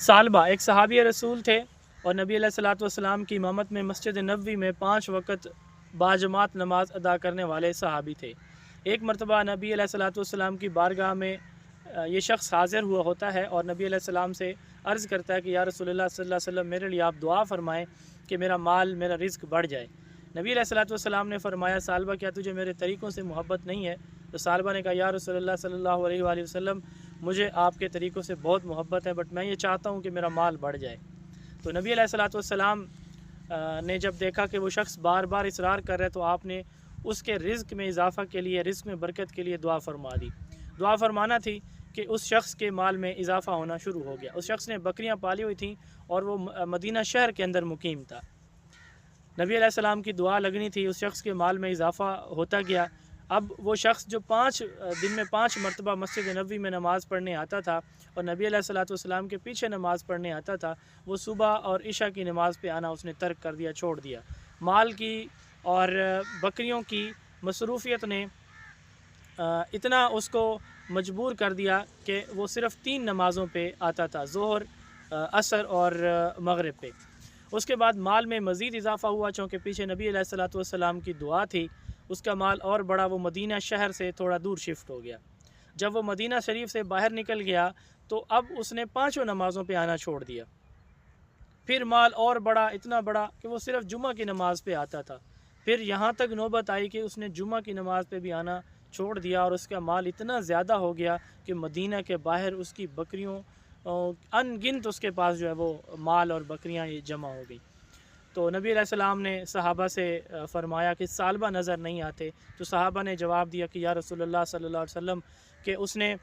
सालबा एक सहाबी रसूल थे और नबी अलैहिस्सलाम की इमामत में मस्जिद नबवी में 5 वक़्त बाजमात नमाज अदा करने वाले सहाबी थे। एक मरतबा नबी अलैहिस्सलाम की बारगाह में ये शख्स हाज़िर हुआ होता है और नबी अलैहिस्सलाम से अर्ज़ करता है कि या रसूलुल्लाह सल्लल्लाहु अलैहि वसल्लम मेरे लिए आप दुआ फ़रमाएँ कि मेरा माल मेरा रिज़्क बढ़ जाए। नबी अलैहिस्सलाम ने फ़रमाया, सालबा क्या तुझे मेरे तरीक़ों से मोहब्बत नहीं है? तो सालबा ने कहा, या रसूलुल्लाह सल्लल्लाहु अलैहि वसल्लम मुझे आपके तरीक़ों से बहुत मोहब्बत है, बट मैं ये चाहता हूँ कि मेरा माल बढ़ जाए। तो नबी अलैहिस्सलाम ने जब देखा कि वो शख्स बार बार इसरार कर रहा है, तो आपने उसके रिज़्क में इजाफ़ा के लिए, रिज़्क में बरकत के लिए दुआ फरमा दी। दुआ फरमाना थी कि उस शख्स के माल में इजाफ़ा होना शुरू हो गया। उस शख्स ने बकरियां पाली हुई थीं और वो मदीना शहर के अंदर मुकीम था। नबी अलैहिस्सलाम की दुआ लगनी थी, उस शख्स के माल में इजाफ़ा होता गया। अब वो शख्स जो 5 दिन में 5 मरतबा मस्जिद नबवी में नमाज़ पढ़ने आता था और नबी अलैहिस्सलाम के पीछे नमाज़ पढ़ने आता था, वो सुबह और इशा की नमाज़ पे आना उसने तर्क कर दिया, छोड़ दिया। माल की और बकरियों की मसरूफ़ियत ने इतना उसको मजबूर कर दिया कि वो सिर्फ़ 3 नमाज़ों पे आता था, ज़ोहर, असर और मगरिब पे। उसके बाद माल में मज़ीद इजाफ़ा हुआ, चूँकि पीछे नबी अलैहिस्सलाम की दुआ थी, उसका माल और बड़ा, वो मदीना शहर से थोड़ा दूर शिफ्ट हो गया। जब वो मदीना शरीफ से बाहर निकल गया तो अब उसने 5 नमाज़ों पे आना छोड़ दिया। फिर माल और बड़ा, इतना बड़ा कि वो सिर्फ़ जुमा की नमाज़ पे आता था। फिर यहाँ तक नौबत आई कि उसने जुमा की नमाज़ पे भी आना छोड़ दिया और उसका माल इतना ज़्यादा हो गया कि मदीना के बाहर उसकी बकरियों अनगिनत उसके पास जो है वो माल और बकरियां ये जमा हो गई। तो नबी अलैहिस्सलाम ने सहाबा से फ़रमाया कि सालबा नज़र नहीं आते? तो सहाबा ने जवाब दिया कि या रसूलुल्लाह सल्लल्लाहु अलैहि वसल्लम कि उसने,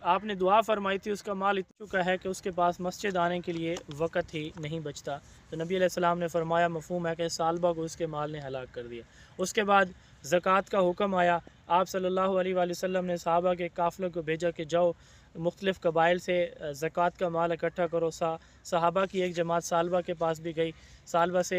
आपने दुआ फरमाई थी, उसका माल इतना चुका है कि उसके पास मस्जिद आने के लिए वक़्त ही नहीं बचता। तो नबी अलैहिस्सलाम ने फ़रमाया, मफ़हूम है कि सालबा को उसके माल ने हलाक कर दिया। उसके बाद ज़कात का हुक्म आया। आप सल्लल्लाहु अलैहि वसल्लम ने सहाबा के काफ़िले को भेजा कि जाओ मुख्तलिफ़ कबाइल से ज़कात का माल इकट्ठा करो। सहाबा की एक जमात सालबा के पास भी गई। सालबा से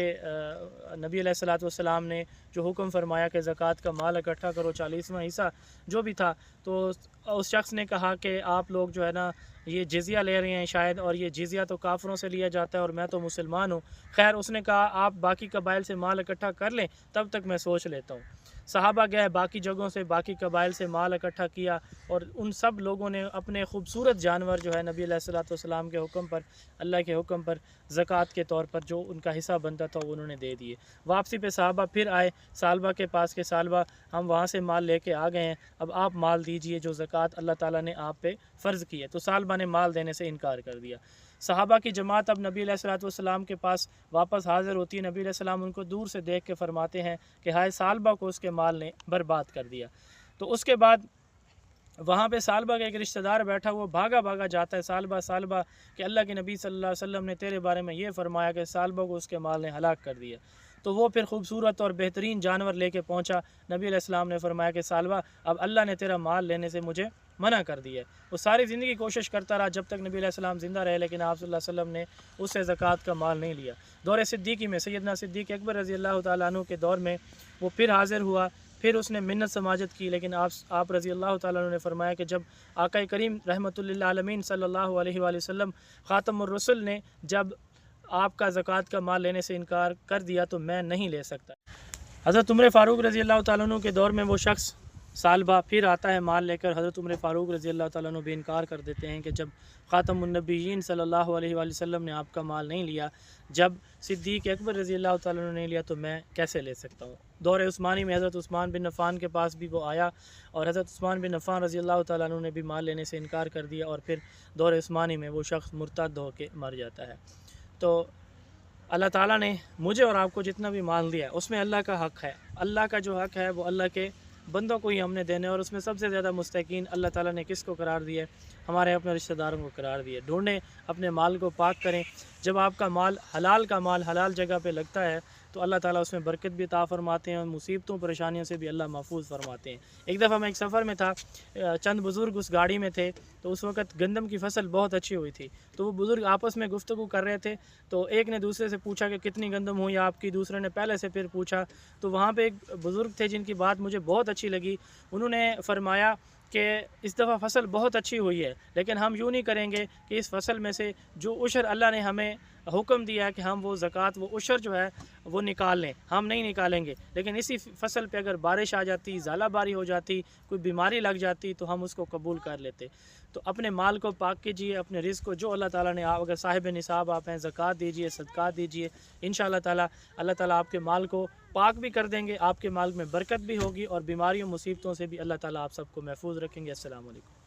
नबी अलैहिस्सलाम ने जो हुक्म फरमाया कि ज़कात का माल इकट्ठा करो, 40वां हिस्सा जो भी था, तो उस शख्स ने कहा कि आप लोग जो है ना ये जिज़िया ले रहे हैं शायद, और ये जिज़िया तो काफ़रों से लिया जाता है और मैं तो मुसलमान हूँ। खैर उसने कहा आप बाकी कबाइल से माल इकट्ठा कर लें, तब तक मैं सोच लेता हूँ। सहाबा गए बाकी जगहों से, बाकी कबाइल से माल इकट्ठा किया और उन सब लोगों ने अपने खूबसूरत जानवर जो है नबी अलैहिस्सलाम के हुक्म पर, अल्लाह के हुक्म पर ज़कात के तौर पर जो उनका हिस्सा बनता था वो उन्होंने दे दिए। वापसी पे सहाबा फिर आए सालबा के पास के, सालबा हम वहाँ से माल लेके आ गए हैं, अब आप माल दीजिए जो ज़कात अल्लाह ताला ने आप पे फ़र्ज़ की है। तो सालबा ने माल देने से इनकार कर दिया। सहाबा की जमात अब नबी अलैहिस्सलाम के पास वापस हाज़िर होती है। नबी अलैहिस्सलाम उनको दूर से देख के फ़रमाते हैं कि हाय सालबा को उसके माल ने बर्बाद कर दिया। तो उसके बाद वहाँ पे सालबा का एक रिश्तेदार बैठा, वो भागा भागा जाता है, सालबा सालबा कि अल्लाह के नबी सल्लल्लाहु अलैहि वसल्लम ने तेरे बारे में ये फ़रमाया कि सालबा को उसके माल ने हलाक कर दिया। तो वो फिर खूबसूरत और बेहतरीन जानवर लेके पहुँचा। नबी अलैहिस्सलाम ने फ़रमाया कि सालबा अब अल्लाह ने तेरा माल लेने से मुझे मना कर दिया है। वो सारी ज़िंदगी कोशिश करता रहा जब तक नबी अलैहिस्सलाम ज़िंदा रहे, लेकिन आप सल्लल्लाहु अलैहि वसल्लम ने उससे ज़कात का माल नहीं लिया। दौर सिद्दीकी में सैयदना सिद्दीक़ अकबर रज़ी अल्लाह तआला अन्हु के दौर में वो फिर हाज़िर हुआ, फिर उसने मिन्नत समाजत की, लेकिन आप रज़ी अल्लाह तआला अन्हु ने फ़रमाया कि जब आका करीम रहमतुल लिल आलमीन सल्लल्लाहु अलैहि वसल्लम ख़ातमुर रसूल ने जब आपका ज़कात का माल लेने से इनकार कर दिया तो मैं नहीं ले सकता। हज़रत उमर फ़ारूक रज़ी अल्लाह तआला अन्हु के दौर में वो शख्स सालबा फिर आता है माल लेकर। हज़रत उमर फ़ारूक रज़ी अल्लाह तआला अन्हु भी इनकार कर देते हैं कि जब ख़ातमुन नबिय्यीन सल्लल्लाहु अलैहि वसल्लम ने आपका माल नहीं लिया, जब सिद्दीक़ अकबर रज़ी अल्लाह तआला अन्हु ने लिया, तो मैं कैसे ले सकता हूँ। दौर उस्मानी में हज़रत उस्मान बिन अफ़्फ़ान के पास भी वो आया और हज़रत उस्मान बिन अफ़्फ़ान रज़ी अल्लाह तआला अन्हु ने भी माल लेने से इनकार कर दिया और फिर दौर उस्मानी में वो शख्स मुर्तद होकर मर जाता है। तो अल्लाह ताला ने मुझे और आपको जितना भी माल दिया है उसमें अल्लाह का हक़ है। अल्लाह का जो हक़ है वो अल्लाह के बंदों को ही हमने देने, और उसमें सबसे ज़्यादा मुस्तकीन अल्लाह ताला ने किसको करार दिया है? हमारे अपने रिश्तेदारों को करार दिया। ढूंढें, अपने माल को पाक करें। जब आपका माल का माल हलाल जगह पे लगता है तो अल्लाह ताला उसमें बरकत भी अता फ़रमाते हैं और मुसीबतों परेशानियों से भी अल्लाह महफूज फ़रमाते हैं। एक दफ़ा मैं एक सफ़र में था, चंद बुज़ुर्ग उस गाड़ी में थे, तो उस वक़्त गंदम की फ़सल बहुत अच्छी हुई थी। तो वो बुज़ुर्ग आपस में गुफ्तगू कर रहे थे, तो एक ने दूसरे से पूछा कि कितनी गंदम हुई आपकी, दूसरे ने पहले से फिर पूछा। तो वहाँ पे एक बुज़ुर्ग थे जिनकी बात मुझे बहुत अच्छी लगी। उन्होंने फ़रमाया کہ اس دفعہ فصل بہت اچھی ہوئی ہے، لیکن ہم یوں نہیں کریں گے کہ اس فصل میں سے جو عشر اللہ نے ہمیں حکم دیا ہے کہ ہم وہ زکوٰۃ وہ عشر جو ہے وہ نکال لیں، ہم نہیں نکالیں گے۔ لیکن اسی فصل پہ اگر بارش آ جاتی، ژالہ باری ہو جاتی، کوئی بیماری لگ جاتی تو ہم اس کو قبول کر لیتے۔ تو اپنے مال کو پاک کیجئے، اپنے رزق کو جو اللہ تعالیٰ نے، آپ اگر صاحب نصاب آپ ہیں، زکوٰۃ دیجئے، صدقات دیجئے، انشاءاللہ تعالیٰ اللہ تعالیٰ آپ کے مال کو پاک بھی کر دیں گے، آپ کے مال میں برکت بھی ہوگی، اور بیماریوں مصیبتوں سے بھی اللہ تعالیٰ آپ سب کو محفوظ رکھیں گے۔ السلام علیکم۔